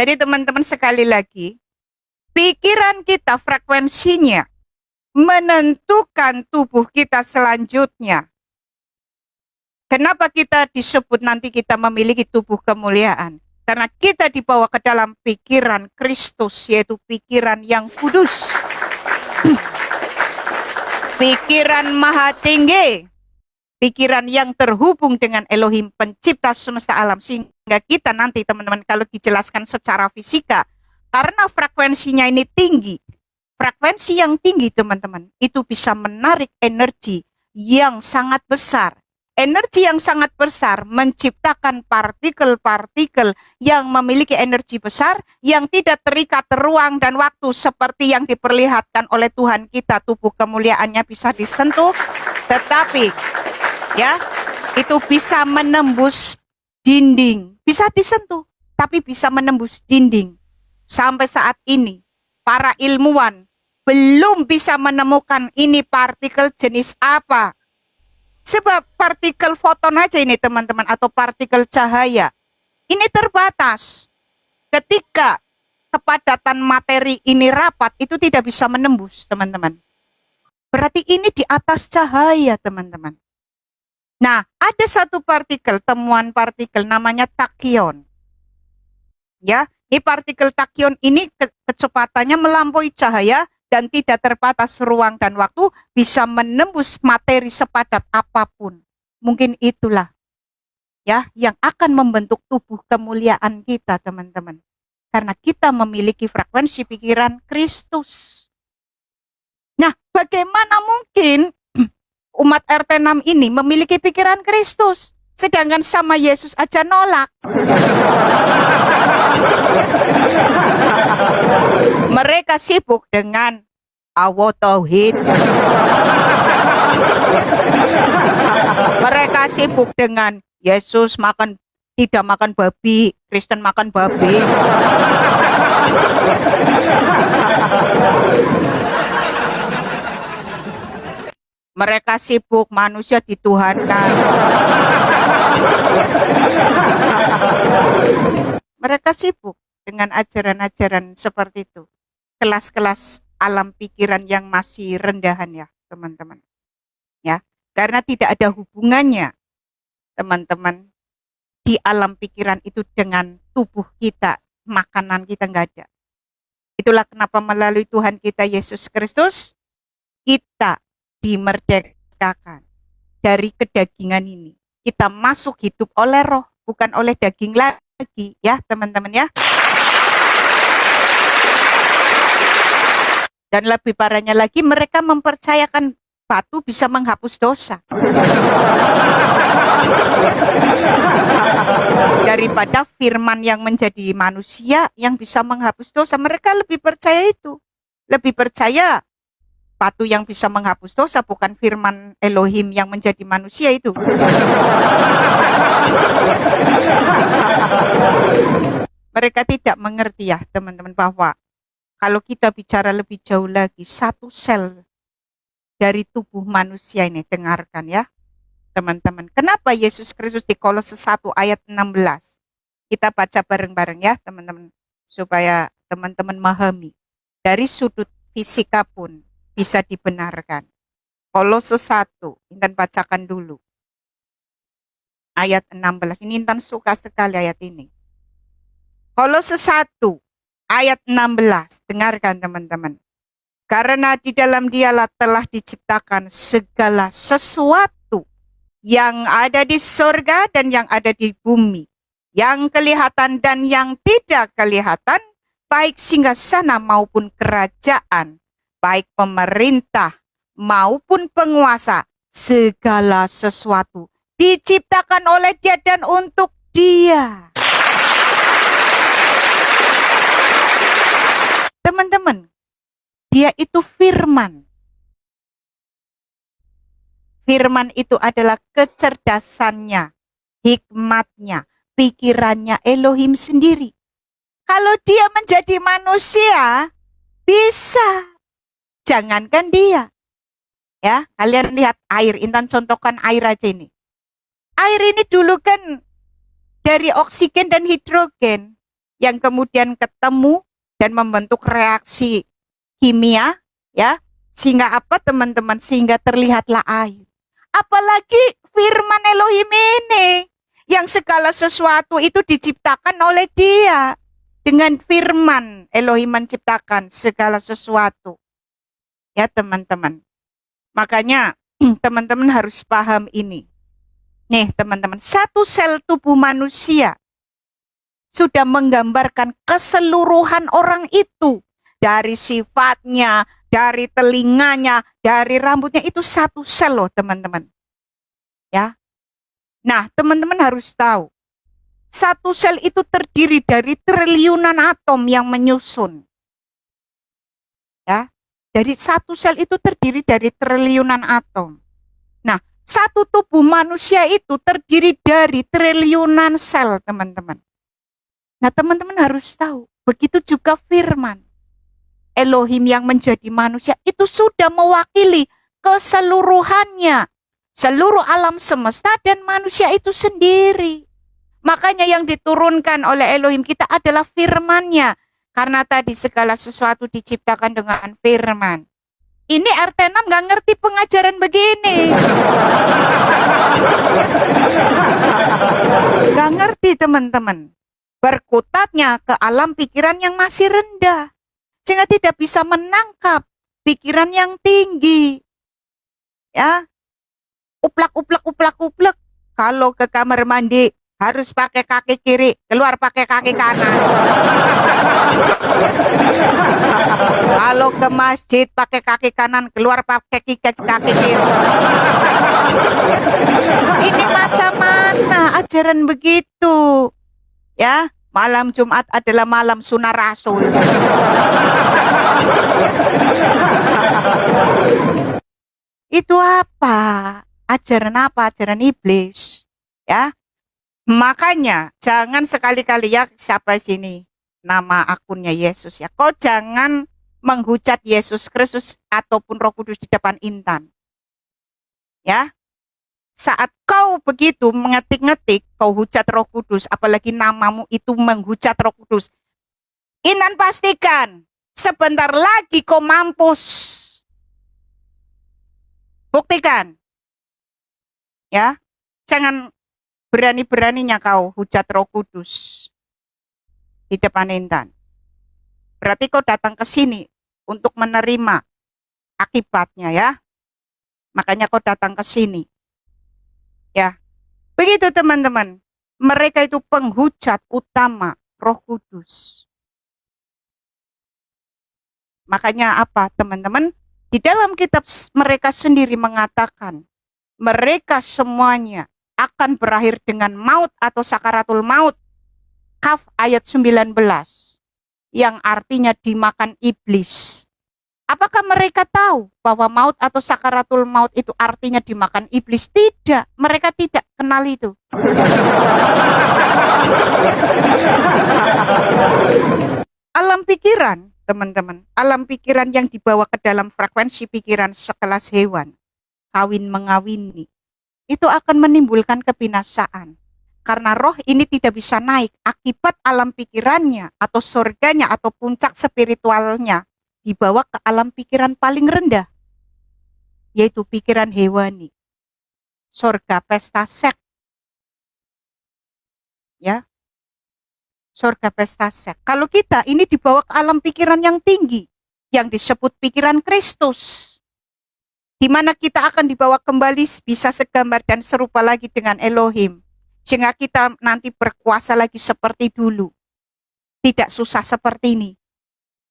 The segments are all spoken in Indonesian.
Jadi teman-teman sekali lagi, pikiran kita frekuensinya menentukan tubuh kita selanjutnya. Kenapa kita disebut nanti kita memiliki tubuh kemuliaan? Karena kita dibawa ke dalam pikiran Kristus, yaitu pikiran yang kudus. Pikiran maha tinggi. Pikiran yang terhubung dengan Elohim pencipta semesta alam. Sehingga kita nanti teman-teman kalau dijelaskan secara fisika, karena frekuensinya ini tinggi. Frekuensi yang tinggi teman-teman, itu bisa menarik energi yang sangat besar. Energi yang sangat besar menciptakan partikel-partikel yang memiliki energi besar yang tidak terikat ruang dan waktu seperti yang diperlihatkan oleh Tuhan kita. Tubuh kemuliaannya bisa disentuh, tetapi ya itu bisa menembus dinding. Bisa disentuh, tapi bisa menembus dinding. Sampai saat ini, para ilmuwan belum bisa menemukan ini partikel jenis apa. Sebab partikel foton aja ini teman-teman, atau partikel cahaya, ini terbatas. Ketika kepadatan materi ini rapat, itu tidak bisa menembus teman-teman. Berarti ini di atas cahaya teman-teman. Nah, ada satu partikel, temuan partikel namanya tachyon. Ya, ini partikel tachyon ini kecepatannya melampaui cahaya dan tidak terbatas ruang dan waktu, bisa menembus materi sepadat apapun. Mungkin itulah ya yang akan membentuk tubuh kemuliaan kita teman-teman. Karena kita memiliki frekuensi pikiran Kristus. Nah, bagaimana mungkin umat RT6 ini memiliki pikiran Kristus, sedangkan sama Yesus aja nolak? Mereka sibuk dengan awo tauhid. Mereka sibuk dengan Yesus tidak makan babi, Kristen makan babi. Mereka sibuk manusia dituhankan. Mereka sibuk dengan ajaran-ajaran seperti itu. Kelas-kelas alam pikiran yang masih rendahan ya, teman-teman. Ya, karena tidak ada hubungannya, teman-teman, di alam pikiran itu dengan tubuh kita, makanan kita nggak ada. Itulah kenapa melalui Tuhan kita Yesus Kristus, kita dimerdekakan dari kedagingan ini. Kita masuk hidup oleh roh, bukan oleh daging lagi, ya teman-teman ya. Dan lebih parahnya lagi, mereka mempercayakan batu bisa menghapus dosa. Daripada firman yang menjadi manusia yang bisa menghapus dosa, mereka lebih percaya itu. Lebih percaya batu yang bisa menghapus dosa, bukan firman Elohim yang menjadi manusia itu. Mereka tidak mengerti ya teman-teman, bahwa kalau kita bicara lebih jauh lagi, satu sel dari tubuh manusia ini, dengarkan ya teman-teman. Kenapa Yesus Kristus di Kolose 1 ayat 16? Kita baca bareng-bareng ya teman-teman, supaya teman-teman memahami. Dari sudut fisika pun bisa dibenarkan. Kolose 1, Intan bacakan dulu. Ayat 16, ini Intan suka sekali ayat ini. Kolose 1 ayat 16, dengarkan teman-teman. Karena di dalam Dialah telah diciptakan segala sesuatu yang ada di surga dan yang ada di bumi, yang kelihatan dan yang tidak kelihatan, baik singgasana maupun kerajaan, baik pemerintah maupun penguasa, segala sesuatu diciptakan oleh Dia dan untuk Dia. Teman-teman, Dia itu firman. Firman itu adalah kecerdasannya, hikmatnya, pikirannya Elohim sendiri. Kalau Dia menjadi manusia, bisa. Jangankan Dia. Ya, kalian lihat air, Intan contohkan air aja ini. Air ini dulu kan dari oksigen dan hidrogen. yang kemudian ketemu dan membentuk reaksi kimia, ya, sehingga apa teman-teman, sehingga terlihatlah air. Apalagi firman Elohim ini, yang segala sesuatu itu diciptakan oleh Dia. Dengan firman Elohim menciptakan segala sesuatu, ya teman-teman. Makanya teman-teman harus paham ini. Nih teman-teman, satu sel tubuh manusia sudah menggambarkan keseluruhan orang itu. Dari sifatnya, dari telinganya, dari rambutnya, itu satu sel loh teman-teman. Ya. Nah, teman-teman harus tahu, satu sel itu terdiri dari triliunan atom yang menyusun. Ya. Dari satu sel itu terdiri dari triliunan atom. Nah, satu tubuh manusia itu terdiri dari triliunan sel, teman-teman. Nah, teman-teman harus tahu, begitu juga firman Elohim yang menjadi manusia itu sudah mewakili keseluruhannya, seluruh alam semesta dan manusia itu sendiri. Makanya yang diturunkan oleh Elohim kita adalah firman-Nya. Karena tadi segala sesuatu diciptakan dengan firman. Ini RT6 nggak ngerti pengajaran begini. Nggak ngerti teman-teman. Berkutatnya ke alam pikiran yang masih rendah. Sehingga tidak bisa menangkap pikiran yang tinggi. Ya. Uplak. Kalau ke kamar mandi harus pakai kaki kiri, keluar pakai kaki kanan. Kalau ke masjid pakai kaki kanan, keluar pakai kaki kiri. Ini macam mana ajaran begitu? Ya, malam Jumat adalah malam sunah Rasul. Itu apa? Ajaran apa? Ajaran iblis. Ya. Makanya jangan sekali-kali, ya, siapa sini nama akunnya Yesus, ya. Kau jangan menghujat Yesus Kristus ataupun Roh Kudus di depan Intan. Ya. Saat kau begitu mengetik-ngetik, kau hujat Roh Kudus, apalagi namamu itu menghujat Roh Kudus. Intan pastikan sebentar lagi kau mampus. Buktikan. Ya. Jangan berani-beraninya kau hujat Roh Kudus di depan Intan. Berarti kau datang ke sini untuk menerima akibatnya, ya. Makanya kau datang ke sini. Ya. Begitu teman-teman. Mereka itu penghujat utama Roh Kudus. Makanya apa teman-teman? Di dalam kitab mereka sendiri mengatakan, mereka semuanya akan berakhir dengan maut atau sakaratul maut. Kaf ayat 19. Yang artinya dimakan iblis. Apakah mereka tahu bahwa maut atau sakaratul maut itu artinya dimakan iblis? Tidak, mereka tidak kenal itu. Alam pikiran, teman-teman, alam pikiran yang dibawa ke dalam frekuensi pikiran sekelas hewan, kawin mengawini, itu akan menimbulkan kebinasaan. Karena roh ini tidak bisa naik akibat alam pikirannya atau surganya atau puncak spiritualnya dibawa ke alam pikiran paling rendah, yaitu pikiran hewani, surga pesta seks. Ya, surga pesta seks. Kalau kita ini dibawa ke alam pikiran yang tinggi, yang disebut pikiran Kristus, di mana kita akan dibawa kembali bisa segambar dan serupa lagi dengan Elohim, sehingga kita nanti berkuasa lagi seperti dulu. Tidak susah seperti ini.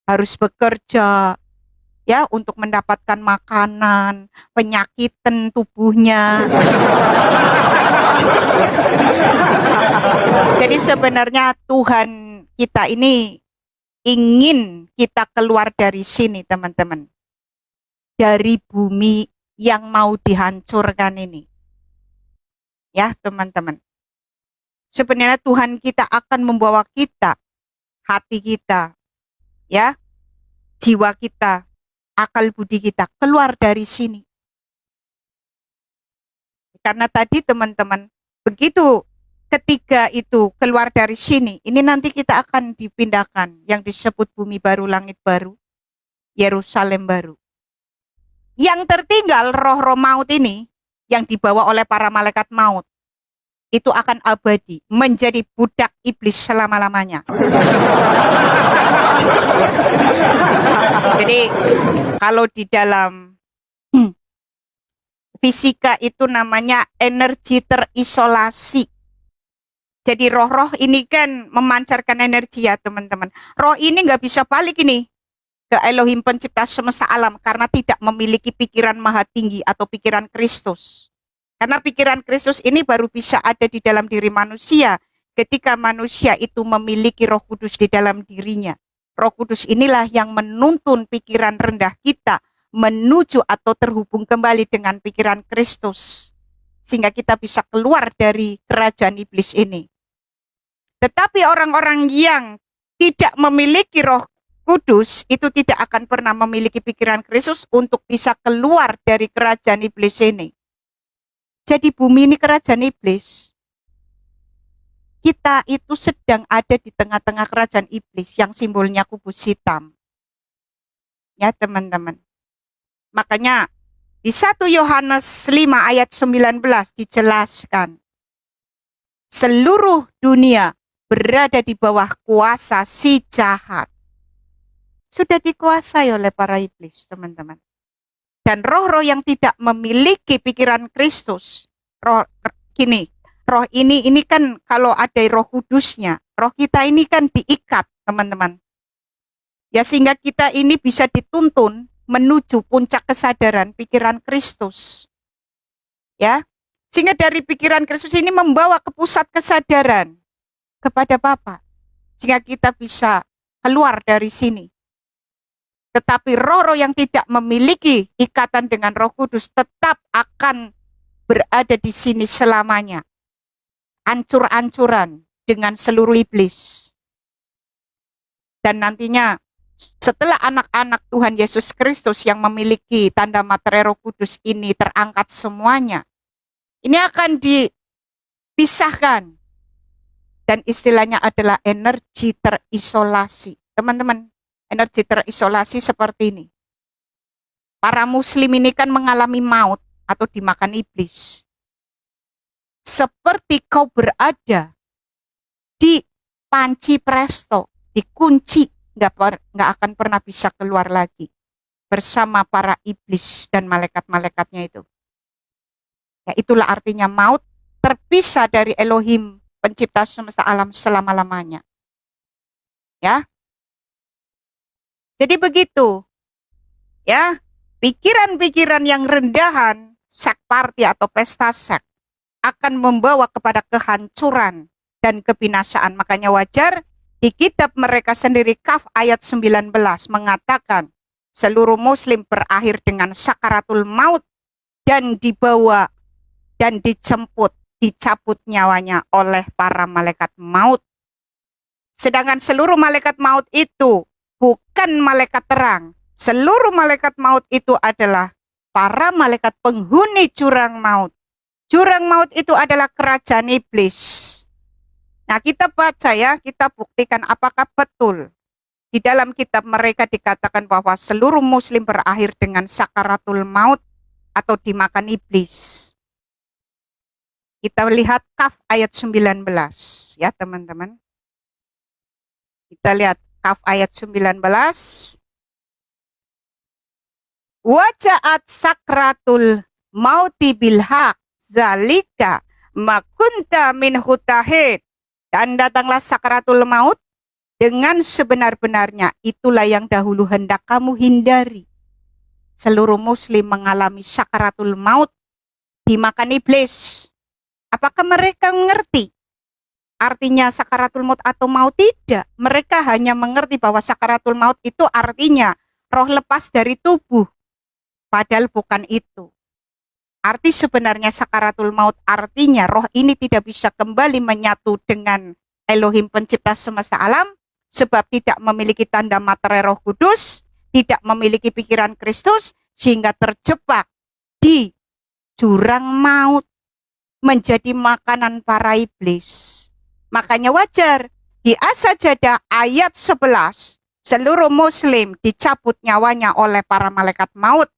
Harus bekerja, ya, untuk mendapatkan makanan, penyakitan tubuhnya. Jadi sebenarnya Tuhan kita ini ingin kita keluar dari sini, teman-teman. Dari bumi yang mau dihancurkan ini. Ya, teman-teman. Sebenarnya Tuhan kita akan membawa kita, hati kita, ya, jiwa kita, akal budi kita keluar dari sini. Karena tadi teman-teman, begitu ketika itu keluar dari sini, ini nanti kita akan dipindahkan yang disebut bumi baru, langit baru, Yerusalem baru. Yang tertinggal roh-roh maut ini yang dibawa oleh para malaikat maut itu akan abadi, menjadi budak iblis selama-lamanya. Jadi kalau di dalam fisika itu namanya energi terisolasi. Jadi roh-roh ini kan memancarkan energi ya teman-teman. Roh ini nggak bisa balik ini ke Elohim pencipta semesta alam karena tidak memiliki pikiran maha tinggi atau pikiran Kristus. Karena pikiran Kristus ini baru bisa ada di dalam diri manusia ketika manusia itu memiliki Roh Kudus di dalam dirinya. Roh Kudus inilah yang menuntun pikiran rendah kita menuju atau terhubung kembali dengan pikiran Kristus. Sehingga kita bisa keluar dari kerajaan iblis ini. Tetapi orang-orang yang tidak memiliki Roh Kudus itu tidak akan pernah memiliki pikiran Kristus untuk bisa keluar dari kerajaan iblis ini. Jadi bumi ini kerajaan iblis. Kita itu sedang ada di tengah-tengah kerajaan iblis yang simbolnya kubus hitam. Ya teman-teman. Makanya di 1 Yohanes 5 ayat 19 dijelaskan. Seluruh dunia berada di bawah kuasa si jahat. Sudah dikuasai oleh para iblis, teman-teman. Dan roh-roh yang tidak memiliki pikiran Kristus, roh ini kan kalau ada Roh Kudusnya, roh kita ini kan diikat, teman-teman. Ya sehingga kita ini bisa dituntun menuju puncak kesadaran pikiran Kristus. Ya. Sehingga dari pikiran Kristus ini membawa ke pusat kesadaran kepada Bapa. Sehingga kita bisa keluar dari sini. Tetapi roh-roh yang tidak memiliki ikatan dengan Roh Kudus tetap akan berada di sini selamanya. Ancur-ancuran dengan seluruh iblis. Dan nantinya setelah anak-anak Tuhan Yesus Kristus yang memiliki tanda materai Roh Kudus ini terangkat semuanya, ini akan dipisahkan. Dan istilahnya adalah energi terisolasi. Teman-teman, energi terisolasi seperti ini. Para muslim ini kan mengalami maut atau dimakan iblis. Seperti kau berada di panci presto, dikunci, nggak akan pernah bisa keluar lagi bersama para iblis dan malaikat-malaikatnya itu. Ya, itulah artinya maut terpisah dari Elohim pencipta semesta alam selama-lamanya. Ya. Jadi begitu. Ya, pikiran-pikiran yang rendahan, seks party atau pesta seks akan membawa kepada kehancuran dan kebinasaan. Makanya wajar di kitab mereka sendiri Kaf ayat 19 mengatakan seluruh muslim berakhir dengan sakaratul maut dan dibawa dan dijemput, dicabut nyawanya oleh para malaikat maut. Sedangkan seluruh malaikat maut itu bukan malaikat terang. Seluruh malaikat maut itu adalah para malaikat penghuni jurang maut. Jurang maut itu adalah kerajaan iblis. Nah, kita baca ya, kita buktikan apakah betul. Di dalam kitab mereka dikatakan bahwa seluruh muslim berakhir dengan sakaratul maut atau dimakan iblis. Kita lihat Kaf ayat 19 ya teman-teman. Kita lihat Kaf ayat 19. Waja'at sakratul mauti bilhaq zalika makunta min hutahid. Dan datanglah sakratul maut dengan sebenar-benarnya. Itulah yang dahulu hendak kamu hindari. Seluruh muslim mengalami sakratul maut dimakan iblis. Apakah mereka mengerti artinya sakaratul maut atau maut? Tidak. Mereka hanya mengerti bahwa sakaratul maut itu artinya roh lepas dari tubuh. Padahal bukan itu. Arti sebenarnya sakaratul maut artinya roh ini tidak bisa kembali menyatu dengan Elohim pencipta semesta alam sebab tidak memiliki tanda materai Roh Kudus, tidak memiliki pikiran Kristus sehingga terjebak di jurang maut. menjadi makanan para iblis. Makanya wajar di As-Sajdah ayat 11 seluruh muslim dicabut nyawanya oleh para malaikat maut.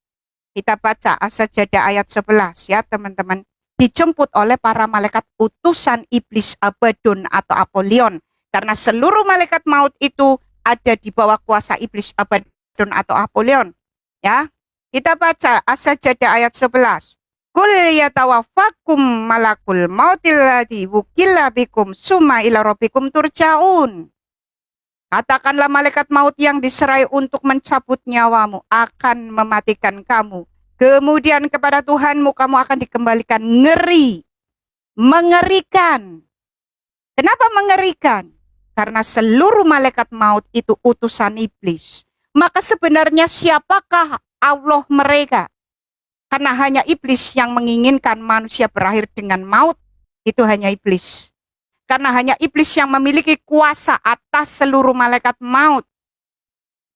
Kita baca As-Sajdah ayat 11 ya teman-teman. Dijemput oleh para malaikat utusan iblis Abadon atau Apolion. Karena seluruh malaikat maut itu ada di bawah kuasa iblis Abadon atau Apolion. Ya, kita baca As-Sajdah ayat 11. Kul yatawaffakum malakul mautil ladzi wukila bikum summa ila rabbikum turja'un. Katakanlah malaikat maut yang diserai untuk mencabut nyawamu akan mematikan kamu. Kemudian kepada Tuhanmu kamu akan dikembalikan. Ngeri. Mengerikan. Kenapa mengerikan? Karena seluruh malaikat maut itu utusan iblis. Maka sebenarnya siapakah Allah mereka? Karena hanya iblis yang menginginkan manusia berakhir dengan maut. Itu hanya iblis. Karena hanya iblis yang memiliki kuasa atas seluruh malaikat maut.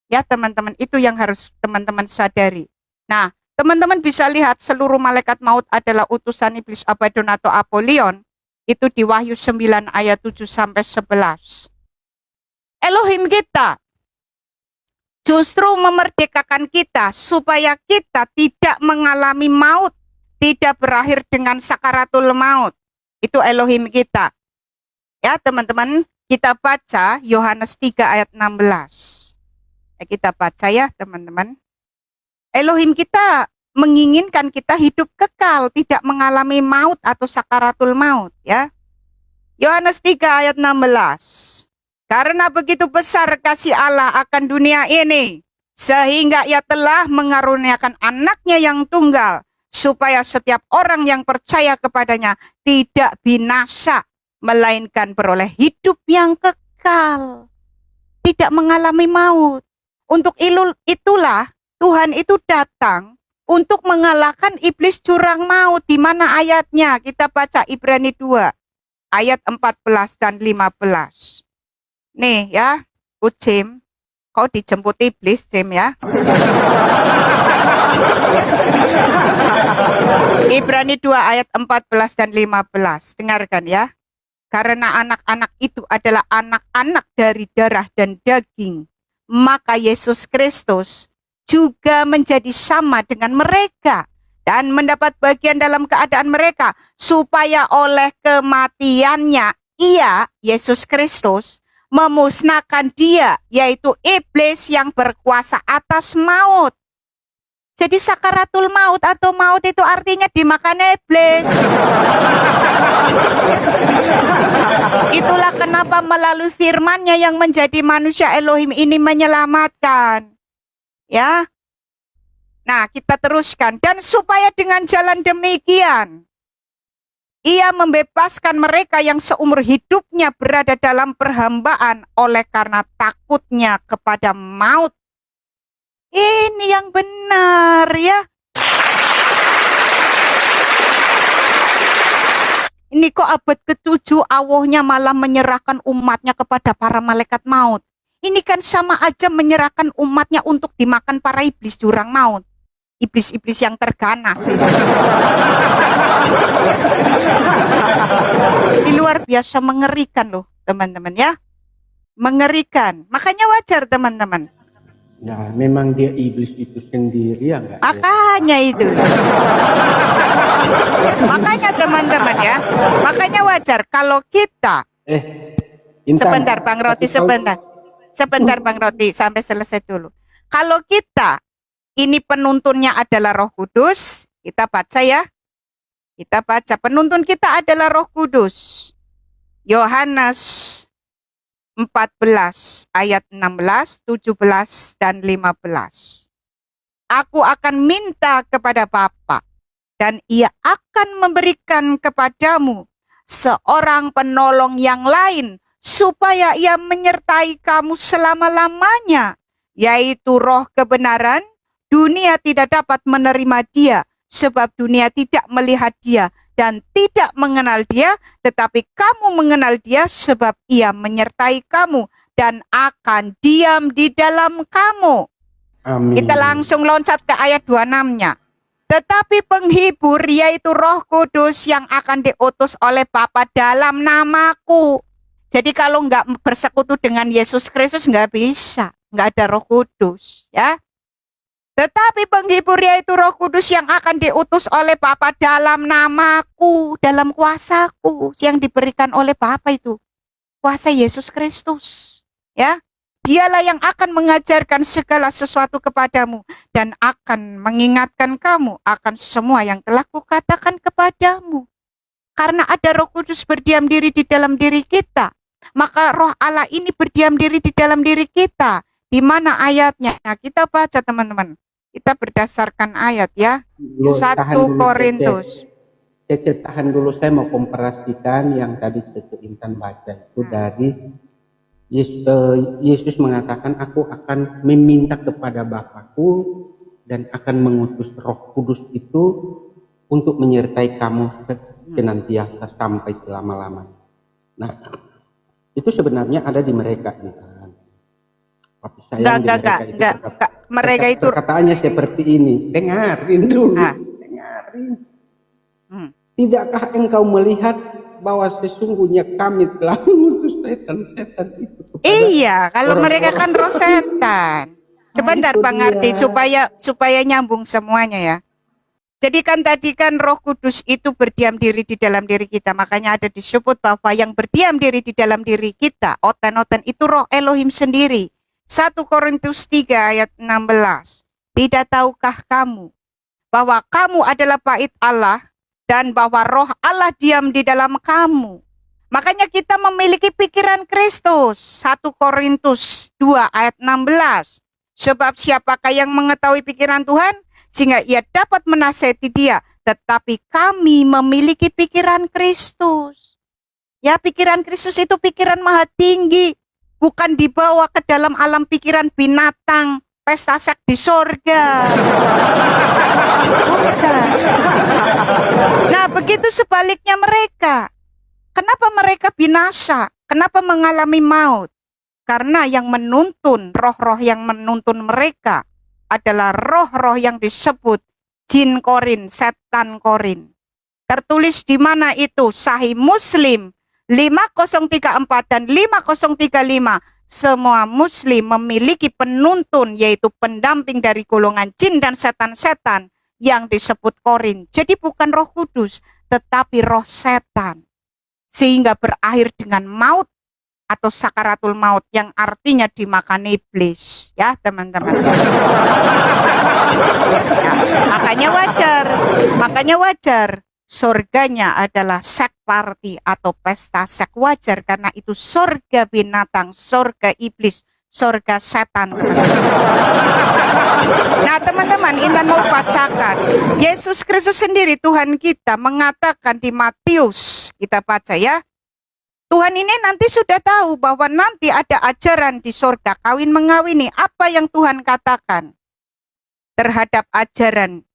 Ya teman-teman, itu yang harus teman-teman sadari. Nah, teman-teman bisa lihat seluruh malaikat maut adalah utusan iblis Abadon atau Apolion. Itu di Wahyu 9 ayat 7-11. Elohim kita justru memerdekakan kita supaya kita tidak mengalami maut, tidak berakhir dengan sakaratul maut. Itu Elohim kita. Ya teman-teman, kita baca Yohanes 3 ayat 16. Ya, kita baca ya teman-teman. Elohim kita menginginkan kita hidup kekal, tidak mengalami maut atau sakaratul maut. Ya. Yohanes 3 ayat 16. Karena begitu besar kasih Allah akan dunia ini, sehingga ia telah mengaruniakan anaknya yang tunggal, supaya setiap orang yang percaya kepadanya tidak binasa, melainkan beroleh hidup yang kekal, tidak mengalami maut. Untuk itulah Tuhan itu datang untuk mengalahkan iblis jurang maut. Di mana ayatnya? Kita baca Ibrani 2 ayat 14 dan 15. Nih ya, Jim, kau dijemput iblis, Jim ya. Ibrani 2 ayat 14 dan 15. Dengarkan ya. Karena anak-anak itu adalah anak-anak dari darah dan daging, maka Yesus Kristus juga menjadi sama dengan mereka dan mendapat bagian dalam keadaan mereka, supaya oleh kematiannya ia, Yesus Kristus, memusnahkan dia, yaitu iblis yang berkuasa atas maut. Jadi sakaratul maut atau maut itu artinya dimakan iblis. Itulah kenapa melalui firman-Nya yang menjadi manusia Elohim ini menyelamatkan. Ya. Nah, kita teruskan. Dan supaya dengan jalan demikian, ia membebaskan mereka yang seumur hidupnya berada dalam perhambaan oleh karena takutnya kepada maut. Ini yang benar ya. Ini kok abad ke-7 Allahnya malah menyerahkan umatnya kepada para malaikat maut. Ini kan sama aja menyerahkan umatnya untuk dimakan para iblis jurang maut. Iblis-iblis yang terganas ini. Ini luar biasa mengerikan loh teman-teman ya. Mengerikan. Makanya wajar teman-teman. Nah, memang dia iblis itu sendiri ya enggak? Makanya itu. Makanya teman-teman ya. Makanya wajar kalau kita Intan, sebentar Bang Roti, sebentar. Sebentar Bang Roti, sampai selesai dulu. Kalau kita ini penuntunnya adalah Roh Kudus, kita baca ya. Kita baca penuntun kita adalah Roh Kudus. Yohanes 14 ayat 16, 17 dan 15. Aku akan minta kepada Bapa dan ia akan memberikan kepadamu seorang penolong yang lain supaya ia menyertai kamu selama-lamanya, yaitu Roh kebenaran. Dunia tidak dapat menerima dia sebab dunia tidak melihat dia dan tidak mengenal dia, tetapi kamu mengenal dia sebab ia menyertai kamu dan akan diam di dalam kamu. Amin. Kita langsung loncat ke ayat 26-nya. Tetapi penghibur yaitu Roh Kudus yang akan diutus oleh Bapa dalam namaku. Jadi kalau nggak bersekutu dengan Yesus Kristus nggak bisa, nggak ada Roh Kudus, ya. Tetapi penghibur yaitu Roh Kudus yang akan diutus oleh Bapa dalam namaku, dalam kuasaku yang diberikan oleh Bapa itu, kuasa Yesus Kristus, ya. Dialah yang akan mengajarkan segala sesuatu kepadamu dan akan mengingatkan kamu akan semua yang telah kukatakan kepadamu. Karena ada Roh Kudus berdiam diri di dalam diri kita, maka Roh Allah ini berdiam diri di dalam diri kita. Di mana ayatnya? Nah, kita baca teman-teman. Kita berdasarkan ayat ya. 1 Korintus. Cece tahan dulu, saya mau komparasikan yang tadi Cece Intan baca itu dari Yesus mengatakan, aku akan meminta kepada Bapakku dan akan mengutus Roh Kudus itu untuk menyertai kamu senantiasa sampai selama-lamanya. Nah, itu sebenarnya ada di mereka, Intan. Tapi sayang mereka itu perkataannya seperti ini. Dengarin dulu. Dengarin. Tidakkah engkau melihat bahwa sesungguhnya kami telah mengutus setan-setan itu? Iya, kalau mereka kan roh setan. Sebentar Bang Arti supaya nyambung semuanya ya. Jadi kan tadi kan Roh Kudus itu berdiam diri di dalam diri kita. Makanya ada disebut bahwa yang berdiam diri di dalam diri kita, oten-oten itu Roh Elohim sendiri. 1 Korintus 3 ayat 16. Tidak tahukah kamu bahwa kamu adalah bait Allah dan bahwa Roh Allah diam di dalam kamu? Makanya kita memiliki pikiran Kristus. 1 Korintus 2 ayat 16. Sebab siapakah yang mengetahui pikiran Tuhan sehingga ia dapat menasihati dia? Tetapi kami memiliki pikiran Kristus. Ya, pikiran Kristus itu pikiran maha tinggi. Bukan dibawa ke dalam alam pikiran binatang, pesta seks di sorga. Bukan. Nah, begitu sebaliknya mereka. Kenapa mereka binasa? Kenapa mengalami maut? Karena yang menuntun, roh-roh yang menuntun mereka adalah roh-roh yang disebut jin korin, setan korin. Tertulis di mana itu? Sahih Muslim 5034 dan 5035. Semua muslim memiliki penuntun, yaitu pendamping dari golongan jin dan setan-setan yang disebut korin. Jadi bukan Roh Kudus, tetapi roh setan. Sehingga berakhir dengan maut atau sakaratul maut yang artinya dimakan iblis. Ya teman-teman. Ya, makanya wajar. Surganya adalah seks party atau pesta seks, wajar karena itu surga binatang, surga iblis, surga setan, teman-teman. Nah, teman-teman, Intan mau bacakan. Yesus Kristus sendiri Tuhan kita mengatakan di Matius, kita baca ya. Tuhan ini nanti sudah tahu bahwa nanti ada ajaran di surga kawin mengawini. Apa yang Tuhan katakan terhadap ajaran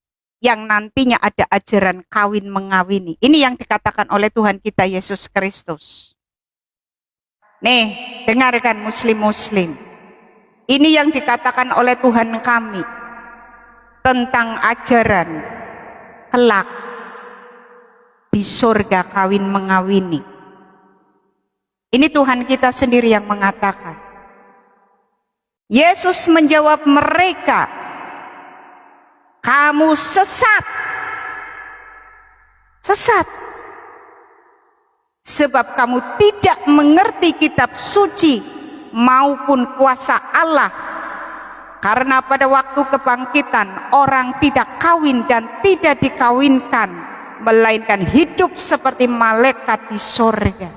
yang nantinya ada ajaran kawin mengawini? Ini yang dikatakan oleh Tuhan kita Yesus Kristus. Nih, dengarkan muslim-muslim. Ini yang dikatakan oleh Tuhan kami tentang ajaran kelak di surga kawin mengawini. Ini Tuhan kita sendiri yang mengatakan. Yesus menjawab mereka, kamu sesat. Sesat. Sebab kamu tidak mengerti kitab suci maupun kuasa Allah. Karena pada waktu kebangkitan orang tidak kawin dan tidak dikawinkan, melainkan hidup seperti malaikat di surga.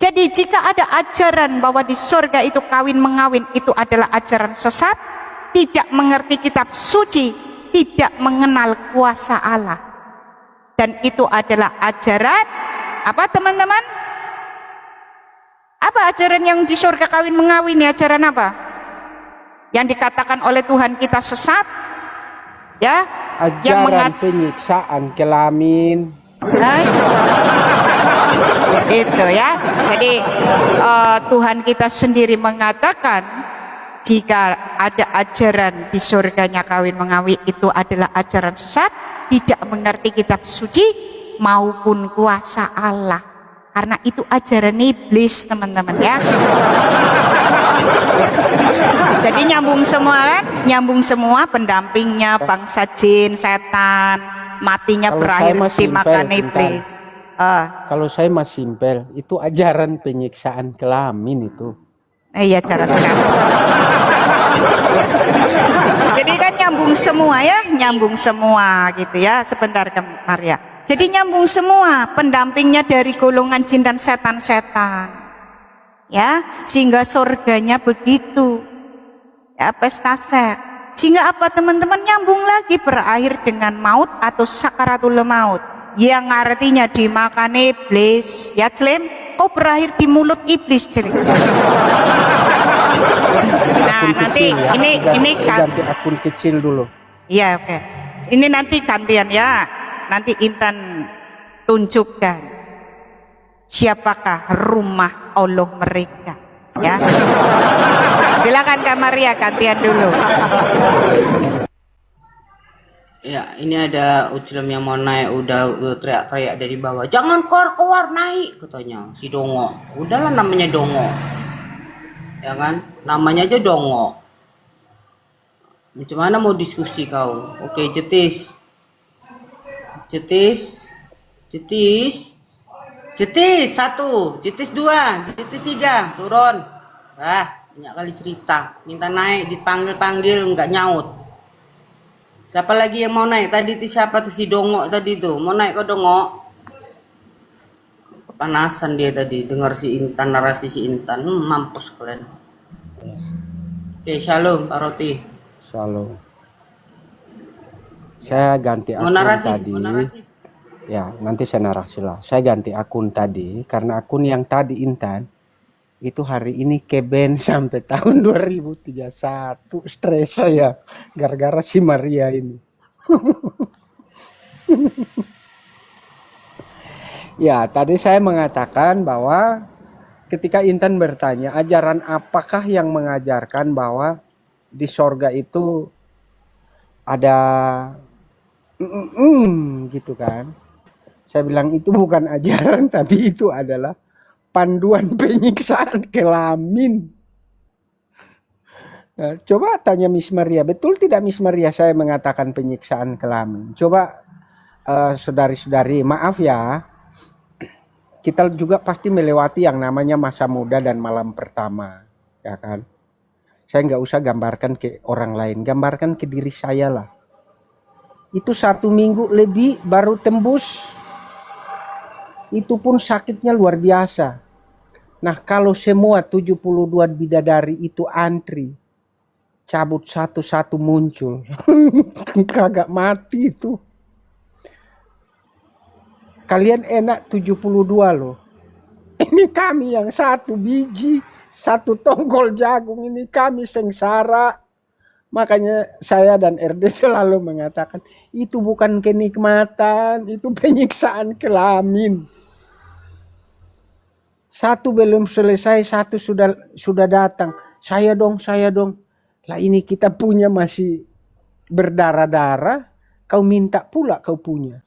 Jadi jika ada ajaran bahwa di surga itu kawin mengawin, itu adalah ajaran sesat, tidak mengerti kitab suci, tidak mengenal kuasa Allah. Dan itu adalah ajaran apa teman-teman? Apa ajaran yang di surga kawin mengawin? Ajaran apa? Yang dikatakan oleh Tuhan kita sesat? Ya, ajaran penyiksaan kelamin. Itu ya. Jadi Tuhan kita sendiri mengatakan jika ada ajaran di surganya kawin mengawin itu adalah ajaran sesat, tidak mengerti kitab suci maupun kuasa Allah, karena itu ajaran iblis teman-teman ya. Jadi nyambung semua kan, nyambung semua, pendampingnya bangsa jin, setan, matinya Kalau berakhir saya mah dimakan simpel, iblis. Kalau saya mah simpel, itu ajaran penyiksaan kelamin itu. Iya, cara setan. Jadi kan nyambung semua ya, nyambung semua gitu ya. Sebentar Maria. Jadi nyambung semua, pendampingnya dari golongan jin dan setan-setan. Ya, sehingga surganya begitu. Ya, pesta seks. Sehingga apa teman-teman, nyambung lagi berakhir dengan maut atau sakaratul maut. Yang artinya dimakan iblis. Ya, Clem, kau berakhir di mulut iblis, Clem. Nah, Akun nanti kecil, ya. ini ganti akun kecil dulu. Iya, oke. Ini nanti gantian ya. Nanti Intan tunjukkan siapakah rumah Allah mereka. Ya. Silakan Kak Maria, gantian dulu. Ya, ini ada Ucilem yang mau naik, udah teriak-teriak dari bawah. Jangan keluar naik, katanya si Dongo. Udahlah namanya Dongo. Ya kan? Namanya aja Dongo. Macam mana mau diskusi kau? Oke, Cetis. Cetis. Cetis. Cetis 1, Cetis 2, Cetis 3, turun. Banyak kali cerita. Minta naik, dipanggil-panggil nggak nyaut. Siapa lagi yang mau naik? Tadi itu siapa tuh, si Dongo tadi tuh. Mau naik ke Dongo? Kepanasan dia tadi dengar si Intan, narasi si Intan. Mampus kalian. Oke, shalom Pak Roti. Shalom. Saya ganti akun tadi. Ya, nanti saya narasi lah. Saya ganti akun tadi karena akun yang tadi Intan itu hari ini keben sampai tahun 2031. Stres saya gara-gara si Maria ini. Ya, tadi saya mengatakan bahwa ketika Intan bertanya ajaran apakah yang mengajarkan bahwa di sorga itu ada gitu kan. Saya bilang itu bukan ajaran, tapi itu adalah panduan penyiksaan kelamin. Nah, coba tanya Miss Maria, betul tidak Miss Maria saya mengatakan penyiksaan kelamin? Coba saudari-saudari, maaf ya, kita juga pasti melewati yang namanya masa muda dan malam pertama, ya kan? Saya nggak usah gambarkan ke orang lain, gambarkan ke diri saya lah. Itu 1 minggu lebih baru tembus. Itu pun sakitnya luar biasa. Nah, kalau semua 72 bidadari itu antri, cabut satu-satu muncul. Kagak mati itu. Kalian enak 72 loh. Ini kami yang 1 biji, 1 tonggol jagung, ini kami sengsara. Makanya saya dan RD selalu mengatakan, itu bukan kenikmatan, itu penyiksaan kelamin. 1 belum selesai, 1 sudah datang. Saya dong. Lah ini kita punya masih berdarah-darah, kau minta pula kau punya.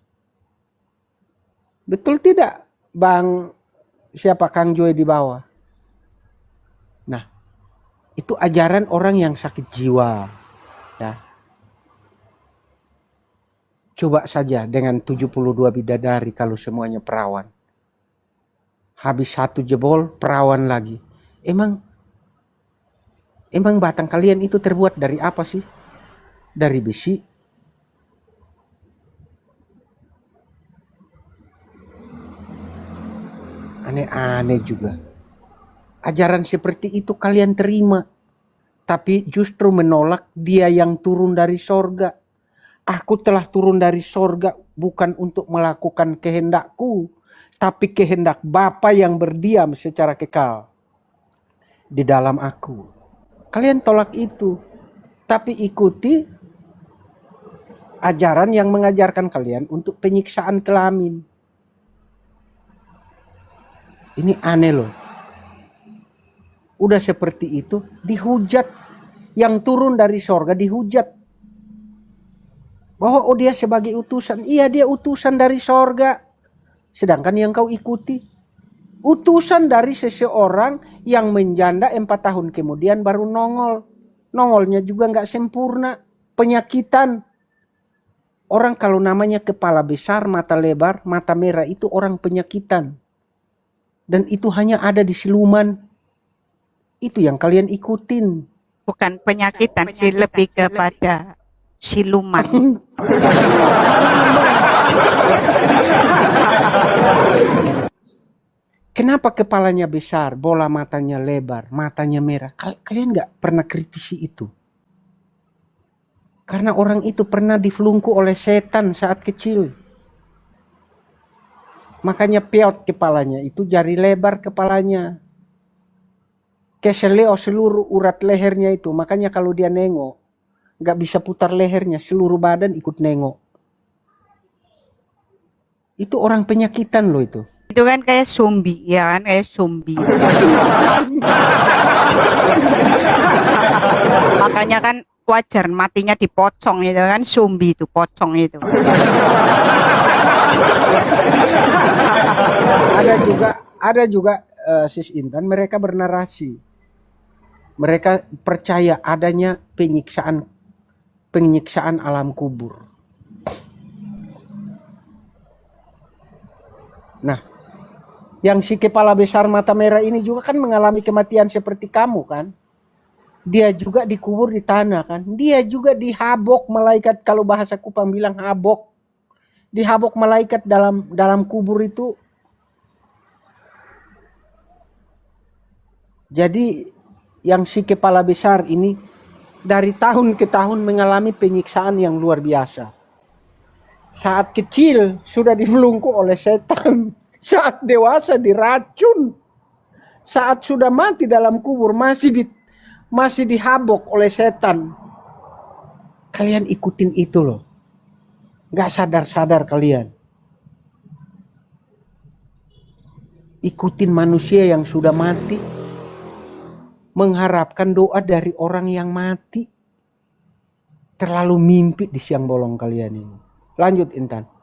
Betul tidak, Bang? Siapa Kang Joy di bawah? Nah, itu ajaran orang yang sakit jiwa. Ya. Coba saja dengan 72 bidadari kalau semuanya perawan. Habis 1 jebol, perawan lagi. Emang batang kalian itu terbuat dari apa sih? Dari besi? Aneh-aneh juga. Ajaran seperti itu kalian terima. Tapi justru menolak dia yang turun dari sorga. Aku telah turun dari sorga bukan untuk melakukan kehendakku, tapi kehendak Bapa yang berdiam secara kekal di dalam aku. Kalian tolak itu, tapi ikuti ajaran yang mengajarkan kalian untuk penyiksaan kelamin. Ini aneh loh. Udah seperti itu dihujat yang turun dari sorga dihujat. Bahwa dia sebagai utusan. Iya, dia utusan dari sorga. Sedangkan yang kau ikuti, utusan dari seseorang yang menjanda 4 tahun kemudian baru nongol. Nongolnya juga nggak sempurna. Penyakitan. Orang kalau namanya kepala besar, mata lebar, mata merah itu orang penyakitan. Dan itu hanya ada di siluman. Itu yang kalian ikutin. Bukan penyakitan sih, lebih kepada siluman. Kenapa kepalanya besar, bola matanya lebar, matanya merah? Kalian nggak pernah kritisi itu? Karena orang itu pernah diflungku oleh setan saat kecil. Makanya peot kepalanya, itu jari lebar kepalanya. Keseleo seluruh urat lehernya itu. Makanya kalau dia nengok, nggak bisa putar lehernya, seluruh badan ikut nengok. Itu orang penyakitan loh itu. Itu kan kayak zombie, ya kan, kayak zombie. Makanya kan wajar matinya dipocong itu kan, zombie itu, pocong itu. Ada juga Sis Intan, mereka bernarasi. Mereka percaya adanya penyiksaan alam kubur. Nah, yang si kepala besar mata merah ini juga kan mengalami kematian seperti kamu kan. Dia juga dikubur di tanah kan. Dia juga dihabok malaikat, kalau bahasa Kupang bilang habok. Dihabok malaikat dalam kubur itu. Jadi yang si kepala besar ini dari tahun ke tahun mengalami penyiksaan yang luar biasa. Saat kecil sudah dibelunggu oleh setan. Saat dewasa diracun. Saat sudah mati dalam kubur masih dihabok oleh setan. Kalian ikutin itu loh. Gak sadar-sadar kalian. Ikutin manusia yang sudah mati. Mengharapkan doa dari orang yang mati. Terlalu mimpi di siang bolong kalian ini. Lanjut Intan.